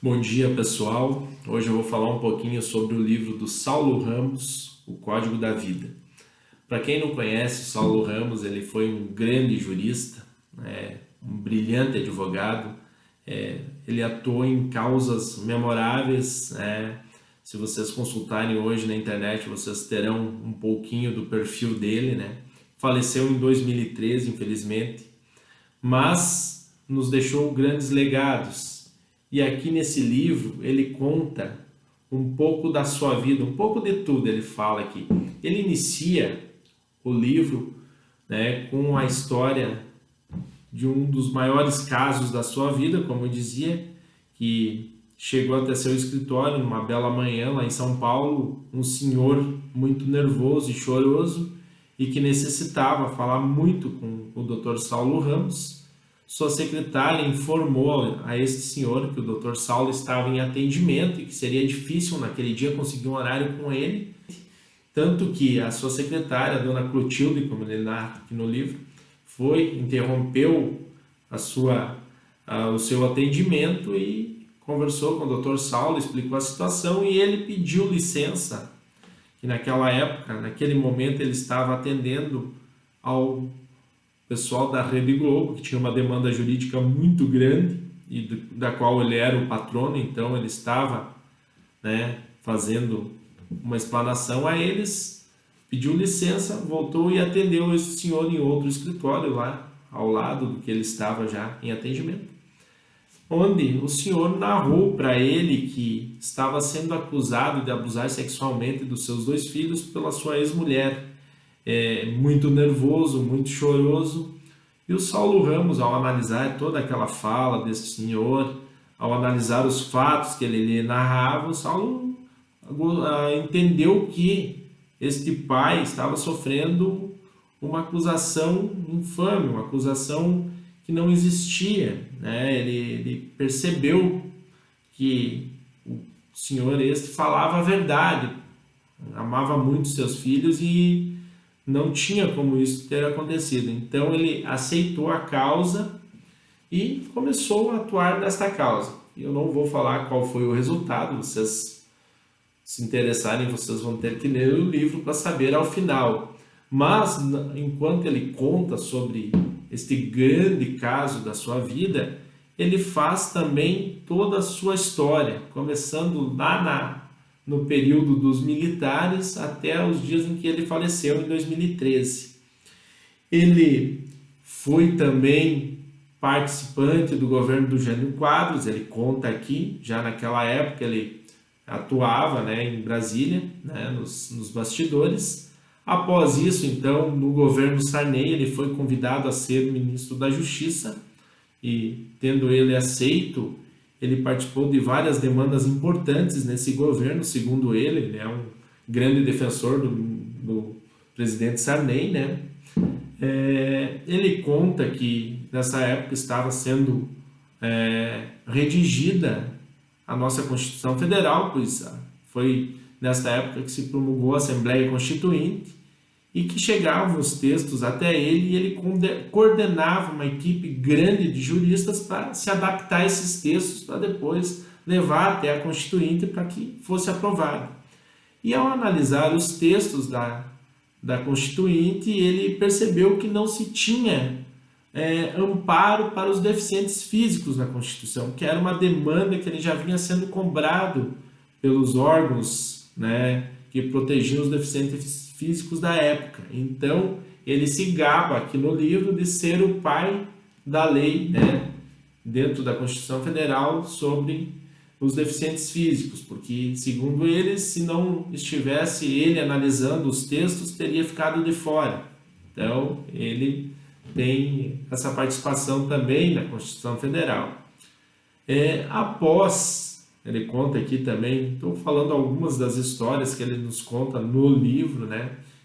Bom dia, pessoal. Hoje eu vou falar um pouquinho sobre o livro do Saulo Ramos, O Código da Vida. Para quem não conhece, Saulo Ramos ele foi um grande jurista, um brilhante advogado. Ele atuou em causas memoráveis. Se vocês consultarem hoje na internet, vocês terão um pouquinho do perfil dele. Faleceu em 2013, infelizmente, mas nos deixou grandes legados. E aqui nesse livro ele conta um pouco da sua vida, um pouco de tudo ele fala aqui. Ele inicia o livro, com a história de um dos maiores casos da sua vida, como eu dizia, que chegou até seu escritório numa bela manhã lá em São Paulo, um senhor muito nervoso e choroso e que necessitava falar muito com o Dr. Saulo Ramos. Sua secretária informou a este senhor que o Dr. Saulo estava em atendimento e que seria difícil naquele dia conseguir um horário com ele, tanto que a sua secretária, a dona Clotilde, como ele narra aqui no livro, interrompeu o seu atendimento e conversou com o Dr. Saulo, explicou a situação e ele pediu licença, que naquela época, naquele momento, ele estava atendendo ao pessoal da Rede Globo, que tinha uma demanda jurídica muito grande e da qual ele era o patrono, então ele estava, fazendo uma explanação a eles, pediu licença, voltou e atendeu esse senhor em outro escritório lá ao lado do que ele estava já em atendimento, onde o senhor narrou para ele que estava sendo acusado de abusar sexualmente dos seus 2 filhos pela sua ex-mulher. Muito nervoso, muito choroso, e o Saulo Ramos, ao analisar toda aquela fala desse senhor, ao analisar os fatos que ele lhe narrava, o Saulo entendeu que este pai estava sofrendo uma acusação infame, uma acusação que não existia. Ele percebeu que o senhor este falava a verdade, amava muito seus filhos e não tinha como isso ter acontecido. Então ele aceitou a causa e começou a atuar nesta causa. Eu não vou falar qual foi o resultado, vocês se interessarem, vocês vão ter que ler o livro para saber ao final. Mas enquanto ele conta sobre este grande caso da sua vida, ele faz também toda a sua história, começando lá no período dos militares até os dias em que ele faleceu, em 2013. Ele foi também participante do governo do Jânio Quadros, ele conta aqui, já naquela época ele atuava em Brasília, nos bastidores. Após isso, então, no governo Sarney, ele foi convidado a ser ministro da Justiça e, tendo ele aceito, ele participou de várias demandas importantes nesse governo, segundo ele é um grande defensor do presidente Sarney, Ele conta que nessa época estava sendo redigida a nossa Constituição Federal, pois foi nessa época que se promulgou a Assembleia Constituinte, e que chegavam os textos até ele e ele coordenava uma equipe grande de juristas para se adaptar a esses textos para depois levar até a Constituinte para que fosse aprovado. E ao analisar os textos da Constituinte, ele percebeu que não se tinha amparo para os deficientes físicos na Constituição, que era uma demanda que ele já vinha sendo cobrado pelos órgãos que protegiam os deficientes físicos da época. Então, ele se gaba aqui no livro de ser o pai da lei, dentro da Constituição Federal sobre os deficientes físicos, porque, segundo ele, se não estivesse ele analisando os textos, teria ficado de fora. Então, ele tem essa participação também na Constituição Federal. Ele conta aqui também, estou falando algumas das histórias que ele nos conta no livro,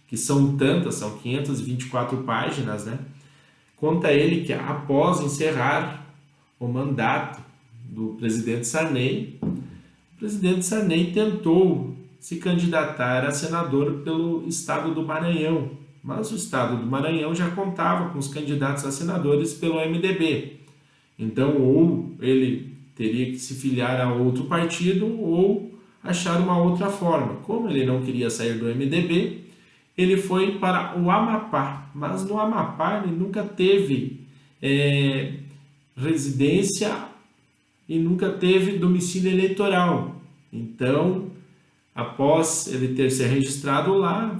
que são tantas, são 524 páginas, Conta ele que após encerrar o mandato do presidente Sarney, o presidente Sarney tentou se candidatar a senador pelo estado do Maranhão, mas o estado do Maranhão já contava com os candidatos a senadores pelo MDB. Então, ou ele teria que se filiar a outro partido ou achar uma outra forma. Como ele não queria sair do MDB, ele foi para o Amapá, mas no Amapá ele nunca teve residência e nunca teve domicílio eleitoral. Então, após ele ter se registrado lá,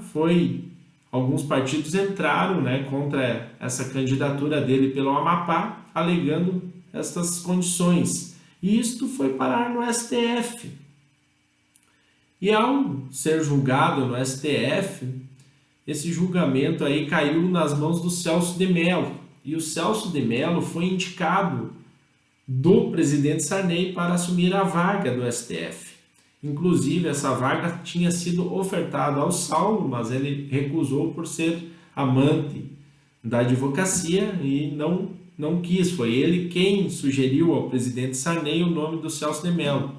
alguns partidos entraram, né, contra essa candidatura dele pelo Amapá, alegando estas condições. E isto foi parar no STF. E ao ser julgado no STF, esse julgamento aí caiu nas mãos do Celso de Mello. E o Celso de Mello foi indicado do presidente Sarney para assumir a vaga do STF. Inclusive, essa vaga tinha sido ofertada ao Saulo, mas ele recusou por ser amante da advocacia e não quis. Foi ele quem sugeriu ao presidente Sarney o nome do Celso de Mello.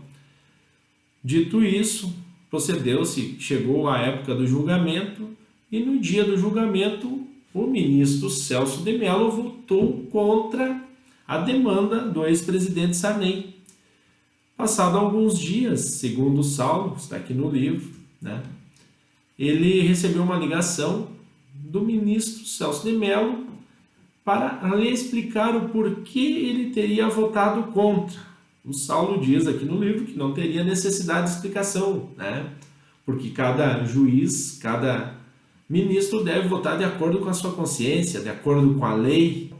Dito isso, procedeu-se, chegou a época do julgamento e no dia do julgamento o ministro Celso de Mello votou contra a demanda do ex-presidente Sarney. Passado alguns dias, segundo o Saulo, está aqui no livro, né, ele recebeu uma ligação do ministro Celso de Mello para lhe explicar o porquê ele teria votado contra. O Saulo diz aqui no livro que não teria necessidade de explicação, né, porque cada juiz, cada ministro deve votar de acordo com a sua consciência, de acordo com a lei.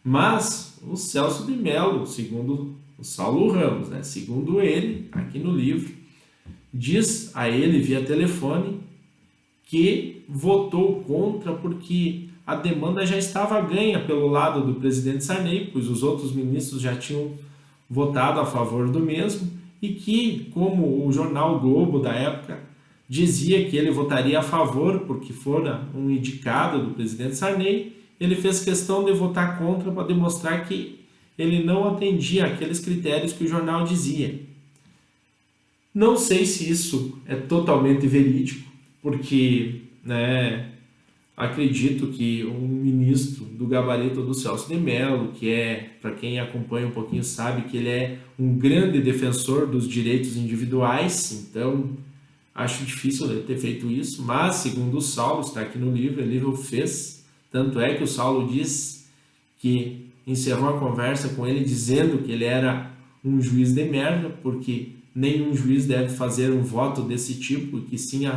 Mas o Celso de Mello, segundo o Saulo Ramos, né, segundo ele, aqui no livro, diz a ele via telefone que votou contra porque a demanda já estava ganha pelo lado do presidente Sarney, pois os outros ministros já tinham votado a favor do mesmo, e que, como o jornal Globo da época dizia que ele votaria a favor porque fora um indicado do presidente Sarney, ele fez questão de votar contra para demonstrar que ele não atendia aqueles critérios que o jornal dizia. Não sei se isso é totalmente verídico, porque, né, acredito que um ministro do gabarito do Celso de Mello, que para quem acompanha um pouquinho sabe que ele é um grande defensor dos direitos individuais, então acho difícil ele ter feito isso, mas segundo o Saulo, está aqui no livro, ele o fez. Tanto é que o Saulo diz que encerrou a conversa com ele dizendo que ele era um juiz de merda, porque nenhum juiz deve fazer um voto desse tipo, e que sim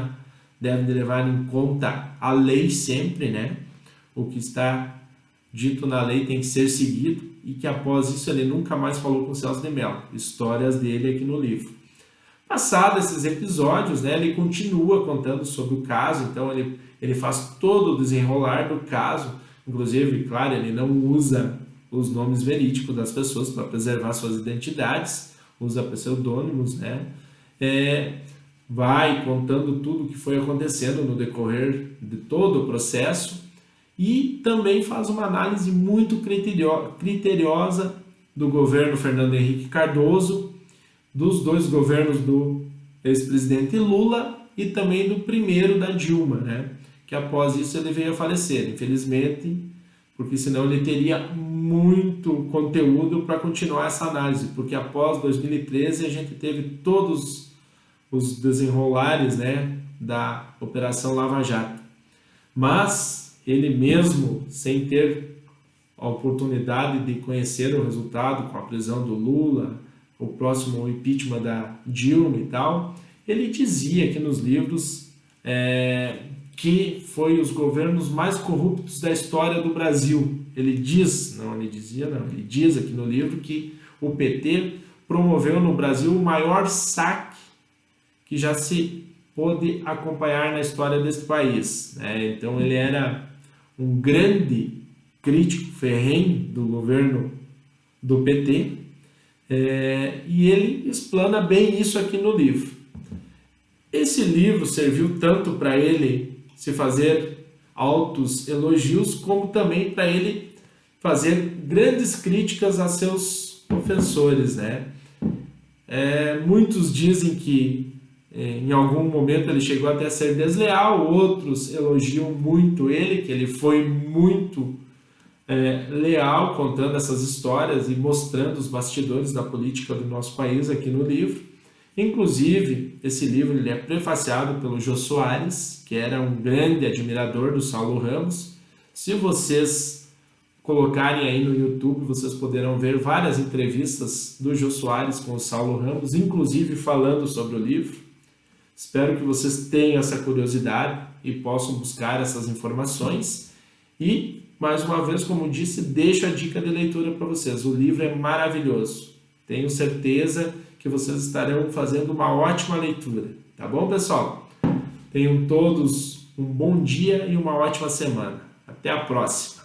deve levar em conta a lei sempre, né? O que está dito na lei tem que ser seguido, e que após isso ele nunca mais falou com o Celso de Mello. Histórias dele aqui no livro. Passados esses episódios, né, ele continua contando sobre o caso, então ele faz todo o desenrolar do caso, inclusive, claro, ele não usa os nomes verídicos das pessoas para preservar suas identidades, usa pseudônimos, né, vai contando tudo o que foi acontecendo no decorrer de todo o processo e também faz uma análise muito criteriosa do governo Fernando Henrique Cardoso, dos dois governos do ex-presidente Lula e também do primeiro da Dilma, né? Que após isso ele veio a falecer, infelizmente, porque senão ele teria muito conteúdo para continuar essa análise, porque após 2013 a gente teve todos os desenrolares, né, da Operação Lava Jato. Mas ele mesmo, sem ter a oportunidade de conhecer o resultado com a prisão do Lula, o próximo impeachment da Dilma e tal, ele dizia aqui nos livros que foi os governos mais corruptos da história do Brasil. Ele diz aqui no livro que o PT promoveu no Brasil o maior saque que já se pôde acompanhar na história deste país, né? Então ele era um grande crítico ferrenho do governo do PT, e ele explana bem isso aqui no livro. Esse livro serviu tanto para ele se fazer altos elogios, como também para ele fazer grandes críticas a seus ofensores, né? Muitos dizem que em algum momento ele chegou até a ser desleal, outros elogiam muito ele, que ele foi muito leal, contando essas histórias e mostrando os bastidores da política do nosso país aqui no livro. Inclusive, esse livro ele é prefaciado pelo Jô Soares, que era um grande admirador do Saulo Ramos. Se vocês colocarem aí no YouTube, vocês poderão ver várias entrevistas do Jô Soares com o Saulo Ramos, inclusive falando sobre o livro. Espero que vocês tenham essa curiosidade e possam buscar essas informações. E, mais uma vez, como disse, deixo a dica de leitura para vocês. O livro é maravilhoso. Tenho certeza que vocês estarão fazendo uma ótima leitura. Tá bom, pessoal? Tenham todos um bom dia e uma ótima semana. Até a próxima!